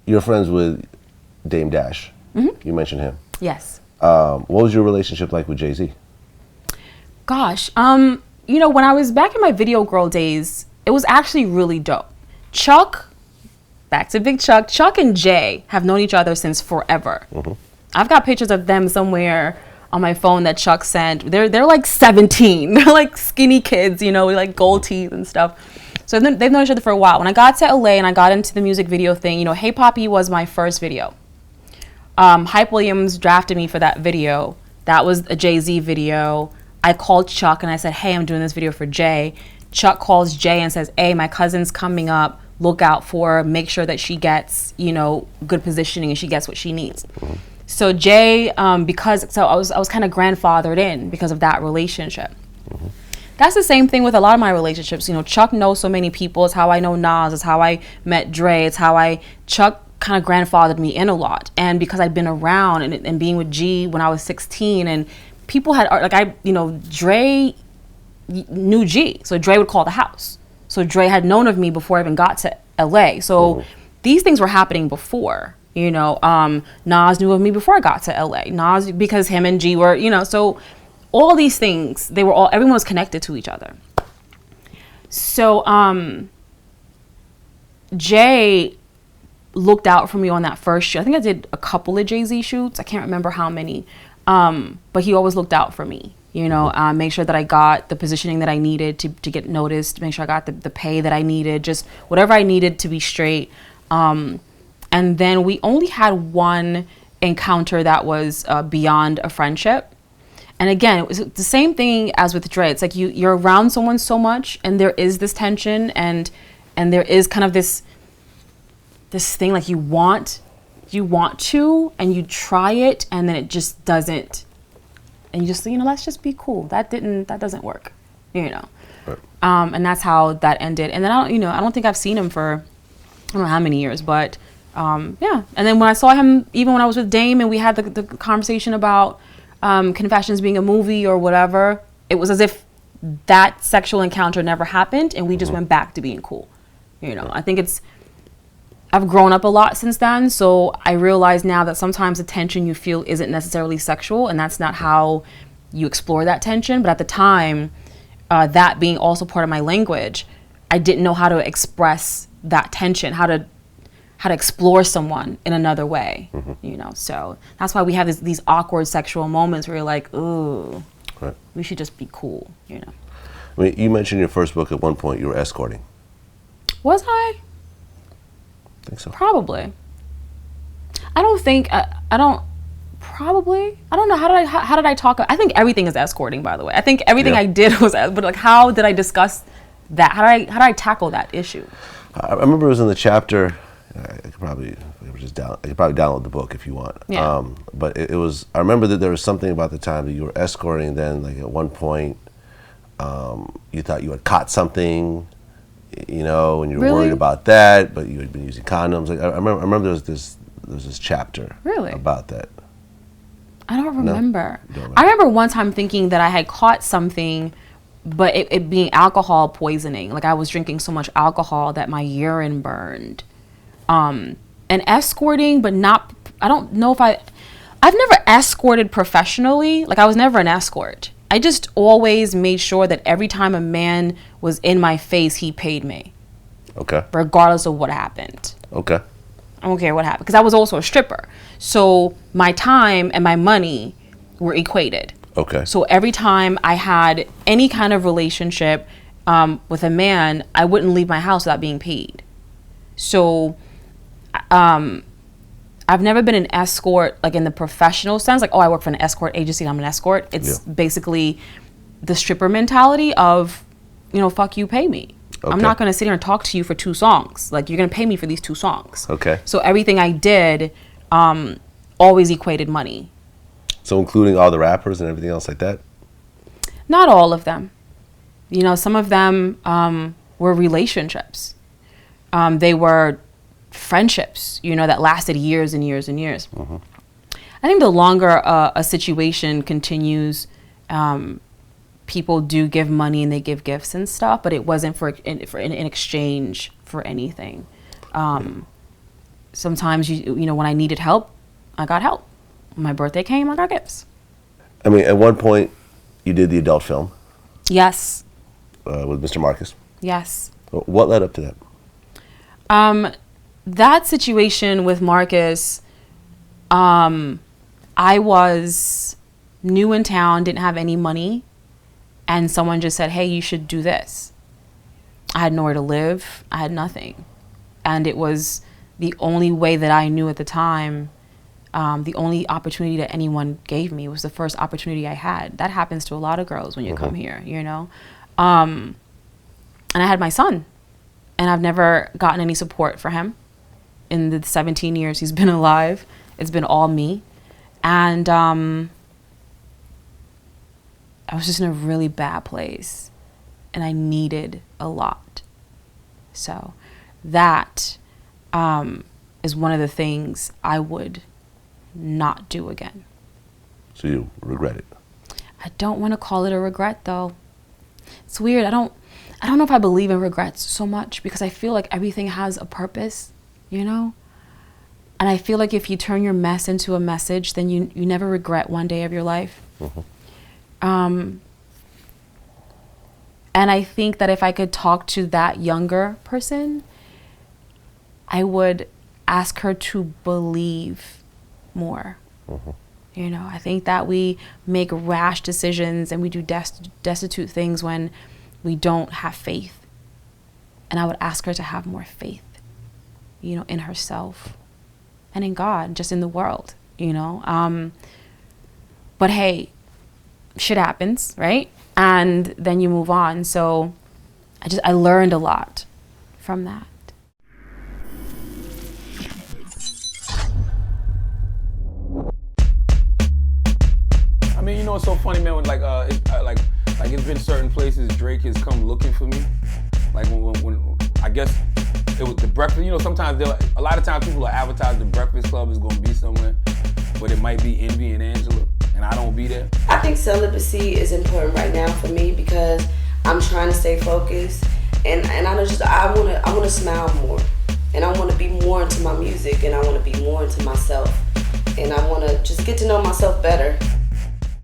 you're friends with Dame Dash. You mentioned him. Yes. What was your relationship like with Jay-Z? Gosh, you know, when I was back in my video girl days, it was actually really dope. Chuck, back to Big Chuck, Chuck and Jay have known each other since forever. I've got pictures of them somewhere on my phone that Chuck sent. They're like 17. They're like skinny kids, you know, with like gold teeth and stuff. So they've known each other for a while. When I got to LA and I got into the music video thing, you know, Hey Poppy was my first video. Hype Williams drafted me for that video. That was a Jay-Z video. I called Chuck and I said, hey, I'm doing this video for Jay. Chuck calls Jay and says, hey, my cousin's coming up. Look out for her. Make sure that she gets, you know, good positioning and she gets what she needs. So Jay, I was kind of grandfathered in because of that relationship. That's the same thing with a lot of my relationships. You know, Chuck knows so many people. It's how I know Nas. It's how I met Dre. It's how Chuck kind of grandfathered me in a lot. And because I'd been around and being with G when I was 16 and people had, Dre knew G. So Dre would call the house. So Dre had known of me before I even got to LA. So these things were happening before, you know. Nas knew of me before I got to LA. Nas, because him and G were, you know, so all these things, everyone was connected to each other. So Jay looked out for me on that first shoot. I think I did a couple of Jay-Z shoots. I can't remember how many. But he always looked out for me, you know, make sure that I got the positioning that I needed to get noticed, make sure I got the pay that I needed, just whatever I needed to be straight. And then we only had one encounter that was beyond a friendship. And again, it was the same thing as with Dre. It's like you're around someone so much and there is this tension and there is kind of this thing like you want to and you try it and then it just doesn't, and you just, you know, let's just be cool. That doesn't work, you know. Right. And that's how that ended. And then I don't think I've seen him for I don't know how many years, but yeah. And then when I saw him, even when I was with Dame and we had the conversation about Confessions being a movie or whatever, it was as if that sexual encounter never happened and we just went back to being cool, you know. I think I've grown up a lot since then, so I realize now that sometimes the tension you feel isn't necessarily sexual, and that's not how you explore that tension. But at the time, that being also part of my language, I didn't know how to express that tension, how to explore someone in another way, you know. So that's why we have these awkward sexual moments where you're like, ooh, we should just be cool, you know. I mean, you mentioned in your first book at one point you were escorting. Was I? I think so. Probably. I don't know. How did I talk? I think everything is escorting, by the way. I think everything I did was, but like, how did I discuss that? How did I tackle that issue? I remember it was in the chapter. I could probably download the book if you want. Yeah. But it was. I remember that there was something about the time that you were escorting. Then, like at one point, you thought you had caught something. You know, and you were worried about that, but you had been using condoms. Like I remember there was this chapter about that. I don't remember. I remember one time thinking that I had caught something, but it being alcohol poisoning. Like I was drinking so much alcohol that my urine burned. And escorting, but not. I don't know if I've never escorted professionally. Like I was never an escort. I just always made sure that every time a man was in my face, he paid me. Okay. Regardless of what happened. Okay. I don't care what happened. Because I was also a stripper. So my time and my money were equated. Okay. So every time I had any kind of relationship with a man, I wouldn't leave my house without being paid. So I've never been an escort, like in the professional sense, like, oh, I work for an escort agency and I'm an escort. It's basically the stripper mentality of, you know, fuck you, pay me. Okay. I'm not going to sit here and talk to you for 2 songs. Like, you're going to pay me for these 2 songs. Okay. So everything I did always equated money. So including all the rappers and everything else like that? Not all of them. You know, some of them were relationships. They were friendships, you know, that lasted years and years and years. I think the longer a situation continues, people do give money and they give gifts and stuff, but it wasn't in exchange for anything. sometimes you know, when I needed help, I got help. When my birthday came, I got gifts. I mean, at one point, you did the adult film. Yes. With Mr. Marcus. Yes. What led up to that? That situation with Marcus, I was new in town, didn't have any money, and someone just said, hey, you should do this. I had nowhere to live. I had nothing. And it was the only way that I knew at the time, the only opportunity that anyone gave me. It was the first opportunity I had. That happens to a lot of girls when you come here, you know. And I had my son, and I've never gotten any support for him. In the 17 years he's been alive, it's been all me. And I was just in a really bad place, and I needed a lot. So that is one of the things I would not do again. So you regret it? I don't want to call it a regret, though. It's weird. I don't know if I believe in regrets so much, because I feel like everything has a purpose, you know? And I feel like if you turn your mess into a message, then you never regret one day of your life. And I think that if I could talk to that younger person, I would ask her to believe more. You know, I think that we make rash decisions and we do destitute things when we don't have faith. And I would ask her to have more faith, you know, in herself and in God, just in the world, you know. But hey, shit happens, right? And then you move on. So I learned a lot from that. I mean, you know, it's so funny, man. When it's been certain places Drake has come looking for me. Like when I guess it was the Breakfast. You know, sometimes a lot of times people will advertise the Breakfast Club is going to be somewhere, but it might be Envy and Angela, and I don't be there. I think celibacy is important right now for me because I'm trying to stay focused, and I want to smile more, and I want to be more into my music, and I want to be more into myself, and I want to just get to know myself better.